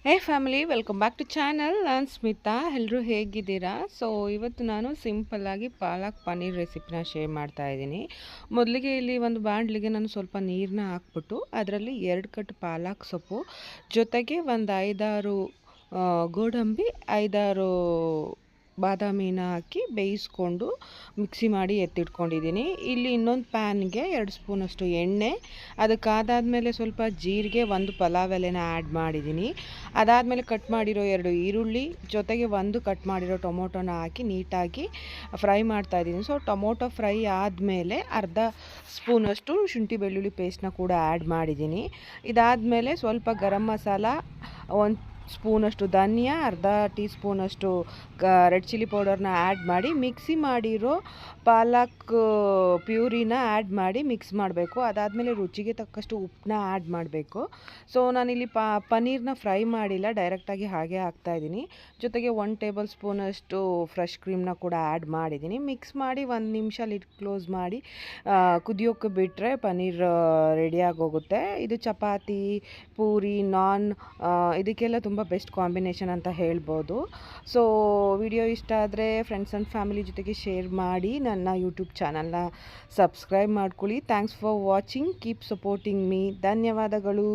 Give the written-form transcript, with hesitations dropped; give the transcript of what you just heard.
Hey family, welcome back to channel. ನಾನು ಸ್ಮಿತಾ. ಎಲ್ಲರೂ ಹೇಗಿದ್ದೀರಾ? ಸೊ ಇವತ್ತು ನಾನು ಸಿಂಪಲ್ಲಾಗಿ ಪಾಲಕ್ ಪನ್ನೀರ್ ರೆಸಿಪಿನ ಶೇರ್ ಮಾಡ್ತಾ ಇದ್ದೀನಿ. ಮೊದಲಿಗೆ ಇಲ್ಲಿ ಒಂದು ಬಾಣಲಿಗೆ ನಾನು ಸ್ವಲ್ಪ ನೀರನ್ನ ಹಾಕ್ಬಿಟ್ಟು ಅದರಲ್ಲಿ 2 ಕಟ್ ಪಾಲಕ್ ಸೊಪ್ಪು ಜೊತೆಗೆ ಒಂದು 5-6 ಗೋಡಂಬಿ, 5-6 ಬಾದಾಮಿನ ಹಾಕಿ ಬೇಯಿಸ್ಕೊಂಡು ಮಿಕ್ಸಿ ಮಾಡಿ ಎತ್ತಿಟ್ಕೊಂಡಿದ್ದೀನಿ. ಇಲ್ಲಿ ಇನ್ನೊಂದು ಪ್ಯಾನ್ಗೆ 2 ಸ್ಪೂನಷ್ಟು ಎಣ್ಣೆ, ಅದಕ್ಕಾದಾದಮೇಲೆ ಸ್ವಲ್ಪ ಜೀರಿಗೆ, 1 ಪಲಾವ್ ಎಲೆನ ಆ್ಯಡ್ ಮಾಡಿದ್ದೀನಿ. ಅದಾದಮೇಲೆ ಕಟ್ ಮಾಡಿರೋ 2 ಈರುಳ್ಳಿ ಜೊತೆಗೆ 1 ಕಟ್ ಮಾಡಿರೋ ಟೊಮೊಟೊನ ಹಾಕಿ ನೀಟಾಗಿ ಫ್ರೈ ಮಾಡ್ತಾಯಿದ್ದೀನಿ. ಸೊ ಟೊಮೊಟೊ ಫ್ರೈ ಆದಮೇಲೆ ಅರ್ಧ ಸ್ಪೂನಷ್ಟು ಶುಂಠಿ ಬೆಳ್ಳುಳ್ಳಿ ಪೇಸ್ಟ್ನ ಕೂಡ ಆ್ಯಡ್ ಮಾಡಿದ್ದೀನಿ. ಇದಾದಮೇಲೆ ಸ್ವಲ್ಪ ಗರಂ ಮಸಾಲ, 1 ಸ್ಪೂನಷ್ಟು ಧನಿಯಾ, ಅರ್ಧ ಟೀ ಸ್ಪೂನಷ್ಟು ರೆಡ್ ಚಿಲ್ಲಿ ಪೌಡರ್ನ ಆ್ಯಡ್ ಮಾಡಿ ಮಿಕ್ಸಿ ಮಾಡಿರೋ ಪಾಲಕ್ ಪ್ಯೂರಿನ ಆ್ಯಡ್ ಮಾಡಿ ಮಿಕ್ಸ್ ಮಾಡಬೇಕು. ಅದಾದಮೇಲೆ ರುಚಿಗೆ ತಕ್ಕಷ್ಟು ಉಪ್ಪನ್ನ ಆ್ಯಡ್ ಮಾಡಬೇಕು. ಸೊ ನಾನಿಲ್ಲಿ ಪನ್ನೀರ್ನ ಫ್ರೈ ಮಾಡಿಲ್ಲ, ಡೈರೆಕ್ಟಾಗಿ ಹಾಗೆ ಹಾಕ್ತಾಯಿದ್ದೀನಿ. ಜೊತೆಗೆ 1 ಟೇಬಲ್ ಸ್ಪೂನಷ್ಟು ಫ್ರೆಶ್ ಕ್ರೀಮ್ನ ಕೂಡ ಆ್ಯಡ್ ಮಾಡಿದ್ದೀನಿ. ಮಿಕ್ಸ್ ಮಾಡಿ 1 ನಿಮಿಷ ಲಿಡ್ ಕ್ಲೋಸ್ ಮಾಡಿ ಕುದಿಯೋಕ್ಕೆ ಬಿಟ್ಟರೆ ಪನ್ನೀರ್ ರೆಡಿಯಾಗೋಗುತ್ತೆ. ಇದು ಚಪಾತಿ, ಪೂರಿ, ನಾನ್ ಇದಕ್ಕೆಲ್ಲ ತುಂಬ ಬೆಸ್ಟ್ ಕಾಂಬಿನೇಷನ್ ಅಂತ ಹೇಳ್ಬೋದು. ಸೊ ವಿಡಿಯೋ ಇಷ್ಟ ಆದರೆ ಫ್ರೆಂಡ್ಸ್ ಆ್ಯಂಡ್ ಫ್ಯಾಮಿಲಿ ಜೊತೆಗೆ ಶೇರ್ ಮಾಡಿ, ನನ್ನ ಯೂಟ್ಯೂಬ್ ಚಾನಲ್ನ ಸಬ್ಸ್ಕ್ರೈಬ್ ಮಾಡ್ಕೊಳ್ಳಿ. Thanks for watching. Keep supporting me. ಧನ್ಯವಾದಗಳು.